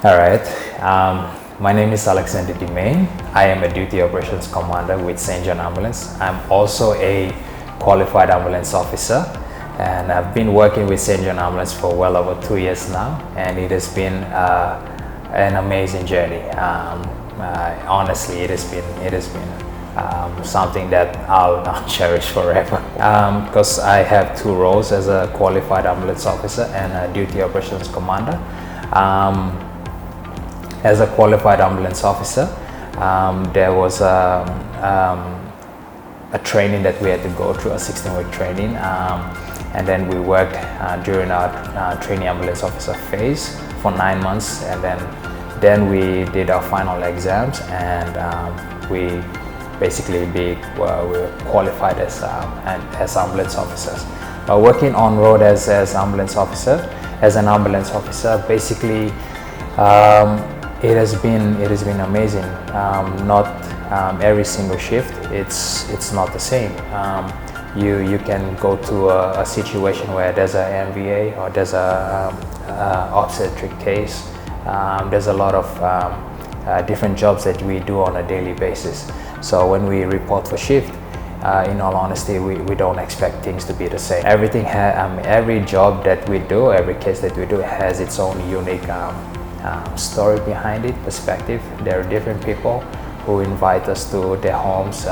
All right. My name is Alexander Dimain. I am a duty operations commander with St John Ambulance. I'm also a qualified ambulance officer, and I've been working with St John Ambulance for well over 2 years now, and it has been an amazing journey. Honestly, it has been something that I'll cherish forever. Because I have two roles as a qualified ambulance officer and a duty operations commander. As a qualified ambulance officer, there was a training that we had to go through, a 16-week training, and then we worked during our trainee ambulance officer phase for 9 months, and then we did our final exams, and we basically we were qualified as ambulance officers. Working on road as an ambulance officer, basically. It has been amazing. Not every single shift it's not the same. You can go to a situation where there's an MVA or there's a obstetric case. There's a lot of different jobs that we do on a daily basis. So when we report for shift, in all honesty, we don't expect things to be the same. Every job that we do, every case that we do has its own unique story behind it, perspective. There are different people who invite us to their homes.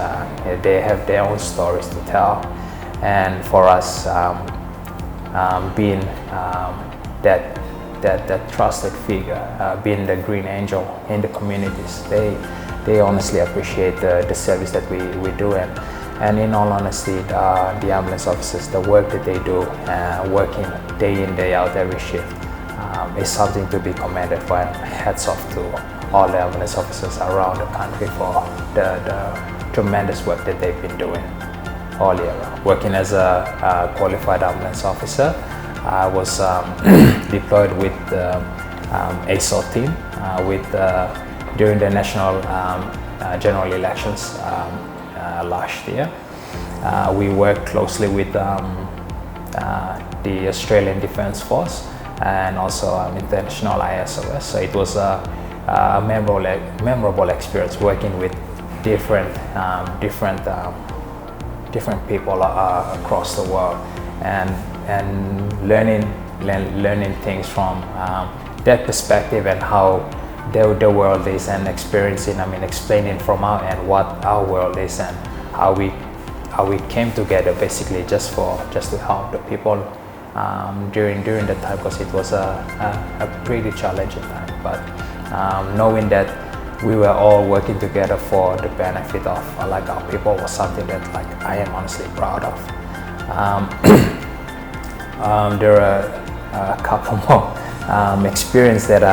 They have their own stories to tell, and for us, being that trusted figure, being the green angel in the communities, they honestly appreciate the service that we do, and in all honesty, the ambulance officers, the work that they do, working day in, day out, every shift, is something to be commended for, and hats off to all the ambulance officers around the country for the tremendous work that they've been doing all year round. Working as a qualified ambulance officer, I was deployed with the ASO Team during the national general elections last year. We worked closely with the Australian Defence Force and also international ISOs. So it was a memorable experience working with different people across the world, and learning things from their perspective and how the world is, and explaining from our end what our world is and how we came together basically just to help the people during the time, because it was a pretty challenging time, but knowing that we were all working together for the benefit of our people was something that I am honestly proud of. There are a couple more experiences that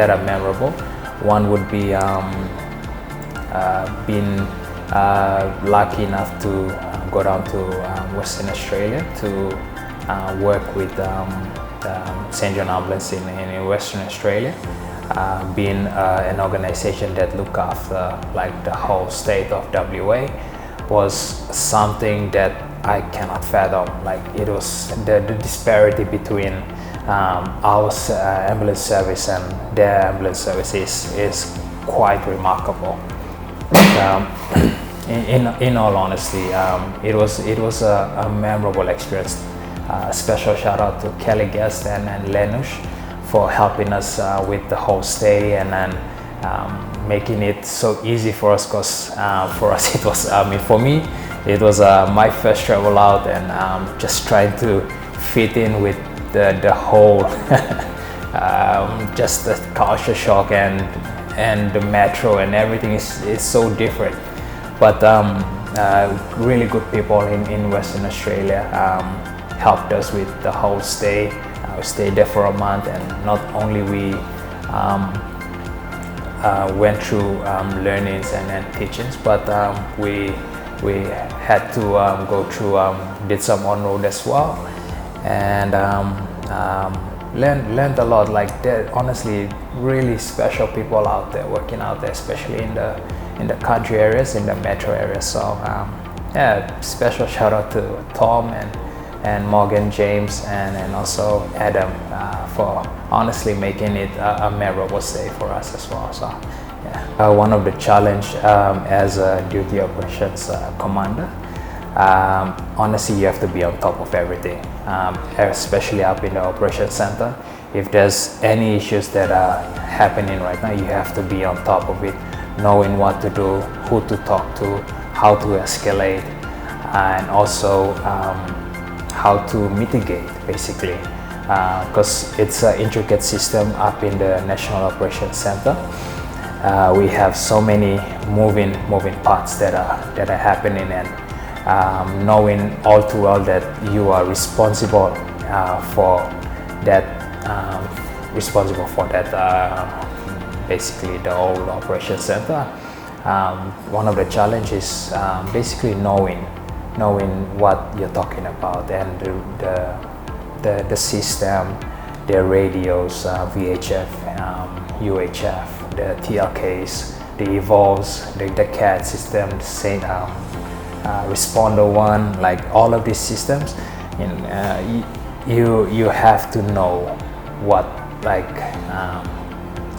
are memorable. One would be being lucky enough to go down to Western Australia to work with St John Ambulance in Western Australia, being an organization that look after the whole state of WA, was something that I cannot fathom. It was the disparity between our ambulance service and their ambulance service is quite remarkable. In all honesty, it was a memorable experience. Special shout out to Kelly Guest and Lenush for helping us with the whole stay, and then making it so easy for us, because for us it was, for me, it was my first travel out, and just trying to fit in with the whole just the culture shock and the metro and everything is so different. But really good people in Western Australia helped us with the whole stay. We stayed there for a month, and not only we went through learnings and teachings, but we had to go through, did some on-road as well, and learned a lot. There honestly really special people out there working out there, especially in the country areas, in the metro areas. So yeah, special shout out to Tom and and Morgan, James, and also Adam for honestly making it a memorable stay for us as well. So yeah, one of the challenge as a duty operations commander, honestly, you have to be on top of everything, especially up in the operations center. If there's any issues that are happening right now, you have to be on top of it, knowing what to do, who to talk to, how to escalate, and also how to mitigate, basically, because it's an intricate system up in the National Operations Center. We have so many moving parts that are happening, and knowing all too well that you are responsible for that, basically the whole operations center. One of the challenges is basically knowing what you're talking about, and the system, the radios, VHF, UHF, the TLKs, the evolves, the CAD system, the same responder one, like all of these systems. You have to know what, like,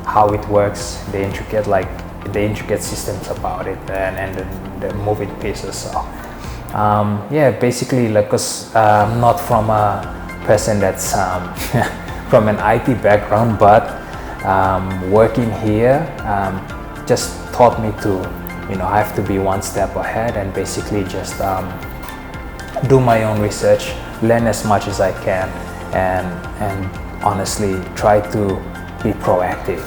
how it works, the intricate systems about it, and the moving pieces. So yeah, basically, like, cause I'm not from a person that's from an IT background, but working here just taught me to, I have to be one step ahead and basically just do my own research, learn as much as I can, and honestly try to be proactive.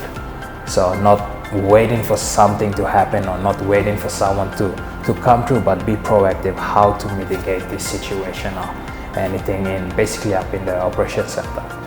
So not waiting for something to happen or not waiting for someone to come through, but be proactive how to mitigate this situation or anything basically up in the operations center.